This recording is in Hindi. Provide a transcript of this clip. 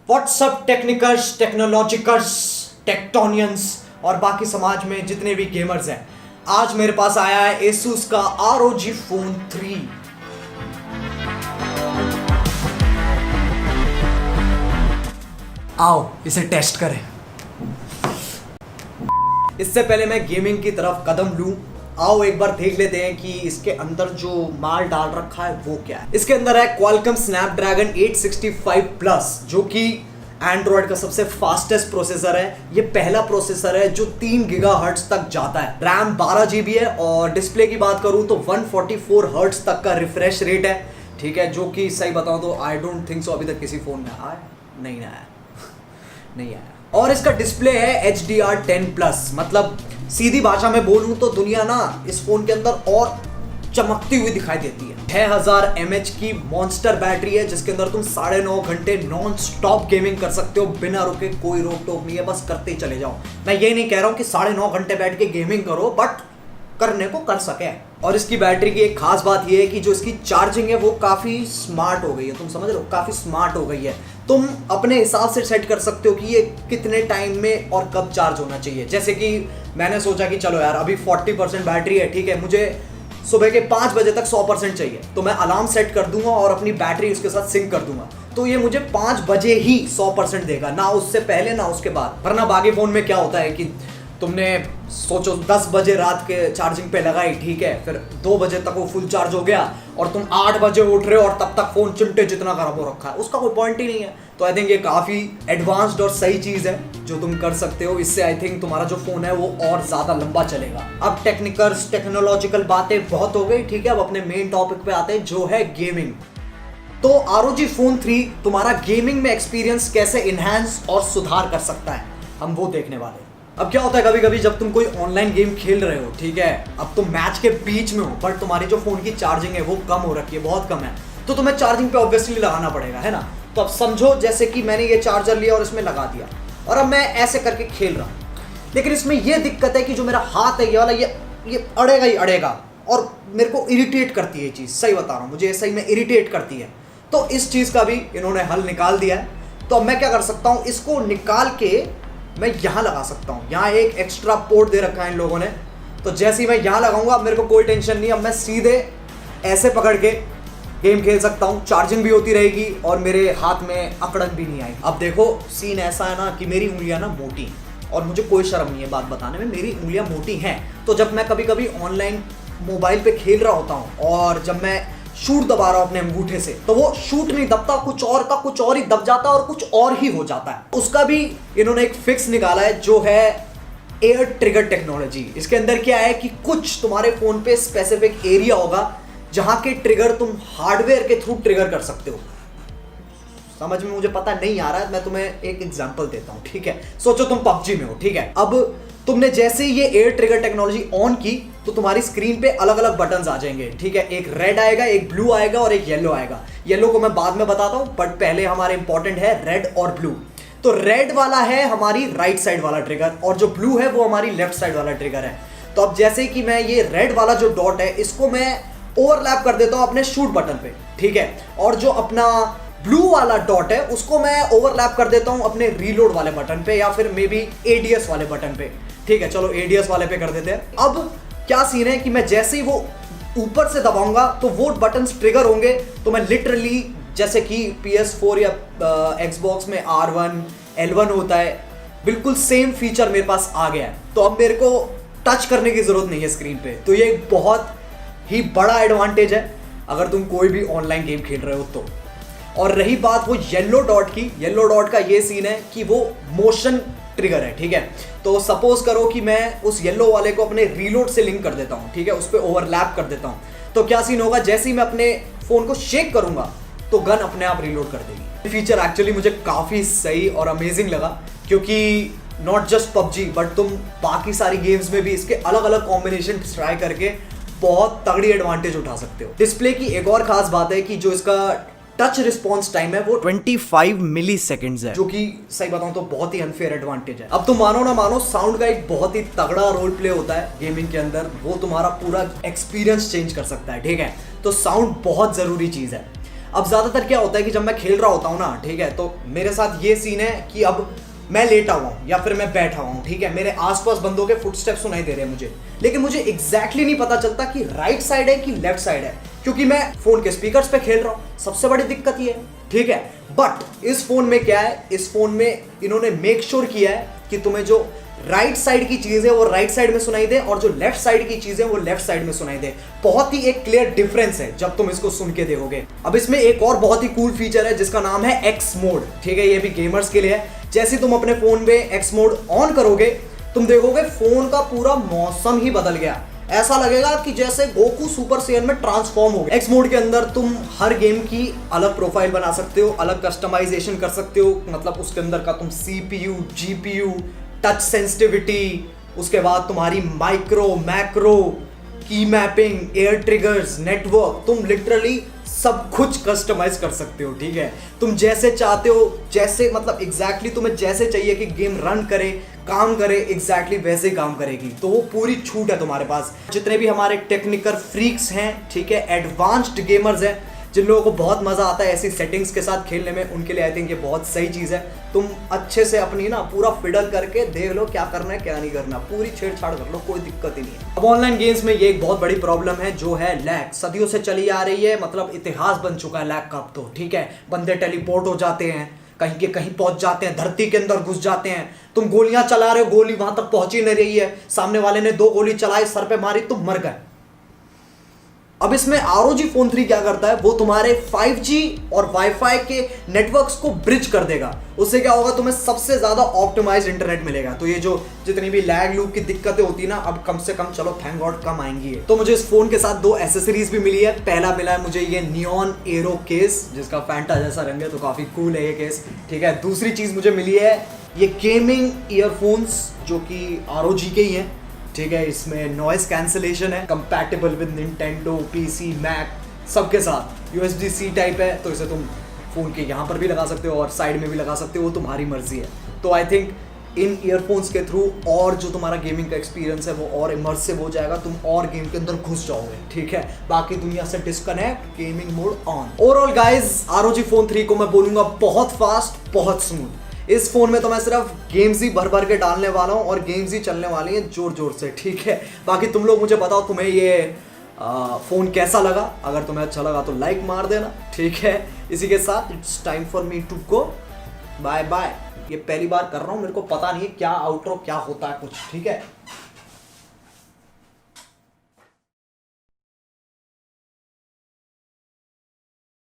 व्हाट्सअप टेक्निकर्स, टेक्नोलॉजिकर्स, टेक्टोनियंस और बाकी समाज में जितने भी गेमर्स हैं, आज मेरे पास आया है एसूस का ROG Phone 3। आओ इसे टेस्ट करें। इससे पहले मैं गेमिंग की तरफ कदम लूं, आओ एक बार देख लेते हैं कि इसके अंदर जो माल डाल रखा है वो क्या है। इसके अंदर है Qualcomm Snapdragon 865 Plus, जो कि एंड्रॉयड का सबसे फास्टेस्ट प्रोसेसर है। ये पहला प्रोसेसर है जो 3 गीगाहर्ट्ज तक जाता है। रैम 12 GB है और डिस्प्ले की बात करूं तो 144 हर्ट्ज तक का रिफ्रेश रेट है, ठीक है, जो कि सही बताऊं तो आई डोंट थिंक सो अभी तक किसी फोन में आया नहीं आया नहीं आया। और इसका डिस्प्ले है HDR10 प्लस, मतलब सीधी भाषा में बोलूं तो दुनिया ना इस फोन के अंदर और चमकती हुई दिखाई देती है। 6000 mAh की मॉन्स्टर बैटरी है जिसके अंदर तुम 9.5 घंटे नॉन स्टॉप गेमिंग कर सकते हो बिना रुके, कोई रोक टोक नहीं है, बस करते ही चले जाओ। मैं ये नहीं कह रहा हूं कि 9.5 घंटे बैठ के गेमिंग करो, बट करने को कर सके। और इसकी बैटरी की एक खास बात यह है कि जो इसकी चार्जिंग है वो काफी स्मार्ट हो गई है। तुम समझ रहे हो, काफी स्मार्ट हो गई है। तुम अपने हिसाब से सेट कर सकते हो कि ये कितने टाइम में और कब चार्ज होना चाहिए। जैसे कि मैंने सोचा कि चलो यार अभी 40% बैटरी है, ठीक है, मुझे सुबह के 5 बजे तक 100% चाहिए, तो मैं अलार्म सेट कर दूंगा और अपनी बैटरी उसके साथ सिंक कर दूंगा, तो ये मुझे 5 बजे ही 100% देगा, ना उससे पहले ना उसके बाद। वरना बाकी फोन में क्या होता है कि तुमने सोचो 10 बजे रात के चार्जिंग पे लगाई, ठीक है, फिर 2 बजे तक वो फुल चार्ज हो गया और तुम 8 बजे उठ रहे हो और तब तक फोन चिमटे जितना खराब हो रखा है, उसका कोई पॉइंट ही नहीं है। तो आई थिंक ये काफी एडवांस्ड और सही चीज है जो तुम कर सकते हो। इससे आई थिंक तुम्हारा जो फोन है वो और ज्यादा लंबा चलेगा। अब टेक्निकल्स, टेक्नोलॉजिकल बातें बहुत हो गई, ठीक है, अब अपने मेन टॉपिक पे आते हैं जो है गेमिंग। तो ROG Phone 3 तुम्हारा गेमिंग में एक्सपीरियंस कैसे इनहैंस और सुधार कर सकता है, हम वो देखने वाले हैं। अब क्या होता है कभी कभी जब तुम कोई ऑनलाइन गेम खेल रहे हो, ठीक है, अब तुम मैच के बीच में हो बट तुम्हारी जो फोन की चार्जिंग है वो कम हो रखी है, बहुत कम है, तो तुम्हें चार्जिंग पे ऑब्वियसली लगाना पड़ेगा, है ना। तो अब समझो जैसे कि मैंने ये चार्जर लिया और इसमें लगा दिया और अब मैं ऐसे करके खेल रहा हूँ, लेकिन इसमें ये दिक्कत है कि जो मेरा हाथ है ये वाला, ये अड़ेगा ही अड़ेगा और मेरे को इरिटेट करती है ये चीज़, सही बता रहा हूँ, मुझे सही में इरिटेट करती है। तो इस चीज़ का भी इन्होंने हल निकाल दिया है। तो अब मैं क्या कर सकता हूँ, इसको निकाल के मैं यहाँ लगा सकता हूँ। यहाँ एक एक्स्ट्रा पोर्ट दे रखा है इन लोगों ने, तो जैसे ही मैं यहाँ लगाऊंगा अब मेरे को कोई टेंशन नहीं, अब मैं सीधे ऐसे पकड़ के गेम खेल सकता हूँ, चार्जिंग भी होती रहेगी और मेरे हाथ में अकड़न भी नहीं आएगी। अब देखो सीन ऐसा है ना कि मेरी उंगलियां ना मोटी हैं और मुझे कोई शर्म नहीं है बात बताने में, मेरी उंगलियां मोटी हैं। तो जब मैं कभी कभी ऑनलाइन मोबाइल पे खेल रहा होता हूँ और जब मैं शूट दबा रहा हूं अपने अंगूठे से, तो वो शूट नहीं दबता, कुछ और का कुछ और ही दब जाता है और कुछ और ही हो जाता है। उसका भी इन्होंने एक फिक्स निकाला है जो है एयर ट्रिगर टेक्नोलॉजी। इसके अंदर क्या है कि कुछ तुम्हारे फोन पे स्पेसिफिक एरिया होगा जहां के ट्रिगर तुम हार्डवेयर के थ्रू ट्रिगर कर सकते हो। समझ में मुझे पता नहीं आ रहा है, मैं तुम्हें एक एग्जांपल देता हूं, ठीक है। सोचो तुम PUBG में हो, ठीक है, अब तुमने जैसे ये एयर ट्रिगर टेक्नोलॉजी ऑन की तो तुम्हारी स्क्रीन पे अलग अलग बटन्स आ जाएंगे, ठीक है, एक रेड आएगा, एक ब्लू आएगा और एक येलो आएगा। येलो को मैं बाद में बताता हूं, बट पहले हमारे इंपॉर्टेंट है रेड और ब्लू। तो रेड वाला है हमारी राइट साइड वाला ट्रिगर और जो ब्लू है वो हमारी लेफ्ट साइड वाला ट्रिगर है। तो अब जैसे कि मैं ये रेड वाला जो डॉट है इसको मैं ओवरलैप कर देता हूं अपने शूट बटन पे, ठीक है, और जो अपना ब्लू वाला डॉट है उसको मैं ओवरलैप कर देता हूं अपने रीलोड वाले बटन पे या फिर मे बी ADS वाले बटन पे, ठीक है, चलो ADS वाले पे कर देते हैं। अब क्या सीन है कि मैं जैसे ही वो ऊपर से दबाऊंगा तो वो बटन्स ट्रिगर होंगे, तो मैं लिटरली जैसे कि PS4 या Xbox में R1 L1 होता है, बिल्कुल सेम फीचर मेरे पास आ गया है। तो अब मेरे को टच करने की जरूरत नहीं है स्क्रीन पे। तो ये एक बहुत ही बड़ा एडवांटेज है अगर तुम कोई भी ऑनलाइन गेम खेल रहे हो तो। और रही बात वो येलो डॉट की, येलो डॉट का ये सीन है कि वो मोशन ट्रिगर है, ठीक है। तो सपोज करो कि मैं उस येलो वाले को अपने रीलोड से लिंक कर देता हूँ, ठीक है, उस पर ओवरलैप कर देता हूँ, तो क्या सीन होगा, जैसे ही मैं अपने फोन को शेक करूंगा तो गन अपने आप रीलोड कर देगी। फीचर एक्चुअली मुझे काफी सही और अमेजिंग लगा, क्योंकि नॉट जस्ट PUBG बट तुम बाकी सारी गेम्स में भी इसके अलग अलग कॉम्बिनेशन ट्राई करके बहुत तगड़ी एडवांटेज उठा सकते हो। डिस्प्ले की एक और खास बात है कि जो इसका टच रिस्पॉन्स टाइम है वो 25 मिली सेकेंड्स है, जो कि सही बताऊं तो बहुत ही अनफेयर एडवांटेज है। अब तुम मानो ना मानो, साउंड का एक बहुत ही तगड़ा रोल प्ले होता है गेमिंग के अंदर, वो तुम्हारा पूरा एक्सपीरियंस चेंज कर सकता है, ठीक है। तो साउंड बहुत जरूरी चीज है। अब ज्यादातर क्या होता है कि जब मैं खेल रहा होता हूँ ना, ठीक है, तो मेरे साथ ये सीन है कि अब मैं लेटा हुआ हूँ या फिर मैं बैठा हुआ हूँ, ठीक है, मेरे आसपास बंदों के फुटस्टेप्स सुनाई दे रहे हैं मुझे, लेकिन मुझे एग्जैक्टली नहीं पता चलता कि राइट साइड है कि लेफ्ट साइड है, क्योंकि मैं फोन के स्पीकर्स पे खेल रहा हूँ। सबसे बड़ी दिक्कत ये है, ठीक है। बट इस फोन में क्या है, इस फोन में इन्होंने मेक श्योर किया है कि तुम्हें जो राइट साइड की चीज है वो राइट साइड में सुनाई दे और जो लेफ्ट साइड की चीज है वो लेफ्ट साइड में सुनाई दे। बहुत ही एक क्लियर डिफरेंस है जब तुम इसको सुन के देखोगे। अब इसमें एक और बहुत ही कूल फीचर है जिसका नाम है एक्स मोड, ठीक है, ये भी गेमर्स के लिए है। जैसे तुम अपने फोन में एक्स मोड ऑन करोगे, तुम देखोगे फोन का पूरा मौसम ही बदल गया। ऐसा लगेगा कि जैसे गोकू सुपर सैयन में ट्रांसफॉर्म हो गया। एक्स मोड के अंदर तुम हर गेम की अलग प्रोफाइल बना सकते हो, अलग कस्टमाइजेशन कर सकते हो, मतलब उसके अंदर का तुम CPU, GPU, टच सेंसिटिविटी, उसके बाद तुम्हारी माइक्रो, मैक्रो, की मैपिंग, एयर ट्रिगर्स, नेटवर्क, तुम लिटरली सब कुछ कस्टमाइज कर सकते हो, ठीक है। तुम जैसे चाहते हो, जैसे मतलब एग्जैक्टली तुम्हें जैसे चाहिए कि गेम रन करे, काम करे, एग्जैक्टली वैसे ही काम करेगी। तो वो पूरी छूट है तुम्हारे पास। जितने भी हमारे टेक्निकल फ्रीक्स हैं, ठीक है, एडवांस्ड गेमर्स हैं, जिन लोगों को बहुत मजा आता है ऐसी सेटिंग्स के साथ खेलने में, उनके लिए आई थिंक ये बहुत सही चीज है। तुम अच्छे से अपनी ना पूरा फिडल करके देख लो क्या करना है क्या नहीं करना, पूरी छेड़छाड़ कर लो, कोई दिक्कत ही नहीं है। अब ऑनलाइन गेम्स में ये एक बहुत बड़ी प्रॉब्लम है जो है लैग, सदियों से चली आ रही है, मतलब इतिहास बन चुका है लैग का अब तो, ठीक है। बंदे टेलीपोर्ट हो जाते हैं, कहीं के कहीं पहुंच जाते हैं, धरती के अंदर घुस जाते हैं। तुम गोलियां चला रहे हो, गोली वहां तक पहुंच ही नहीं रही है, सामने वाले ने 2 गोली चलाई, सर पे मारी, तुम मर गए। अब इसमें ROG Phone 3 क्या करता है, वो तुम्हारे 5G और वाईफाई के नेटवर्क्स को ब्रिज कर देगा। उससे क्या होगा, तुम्हें सबसे ज्यादा ऑप्टिमाइज्ड इंटरनेट मिलेगा। तो ये जो जितनी भी लैग लूप की दिक्कतें होती है ना, अब कम से कम चलो थैंक गॉड कम आएंगी। तो मुझे इस फोन के साथ 2 एसेसरीज भी मिली है। पहला मिला है मुझे ये नियॉन एरो केस, जिसका फैंटा जैसा रंग है, तो काफी कूल है ये केस, ठीक है। दूसरी चीज मुझे मिली है ये गेमिंग ईयरफोन्स, जो कि ROG के ही हैं, ठीक है। इसमें नॉइस कैंसिलेशन है, compatible with Nintendo, PC, Mac सबके साथ। USB-C टाइप है, तो इसे तुम फोन के यहाँ पर भी लगा सकते हो और साइड में भी लगा सकते हो, वो तुम्हारी मर्जी है। तो आई थिंक इन ईयरफोन्स के थ्रू और जो तुम्हारा गेमिंग का एक्सपीरियंस है वो और इमर्सिव हो जाएगा, तुम और गेम के अंदर घुस जाओगे, ठीक है। बाकी दुनिया से disconnect, gaming mode on. Overall guys, ROG Phone 3 को मैं बोलूंगा बहुत फास्ट, बहुत स्मूथ। इस फोन में तो मैं सिर्फ गेम्स ही भर भर के डालने वाला हूँ और गेम्स ही चलने वाली हैं जोर जोर से, ठीक है। बाकी तुम लोग मुझे बताओ तुम्हें ये फोन कैसा लगा। अगर तुम्हें अच्छा लगा तो लाइक मार देना, ठीक है। इसी के साथ it's time for me to go, bye bye. ये पहली बार कर रहा हूँ, मेरे को पता नहीं है क्या आउटरो क्या होता है कुछ, ठीक है।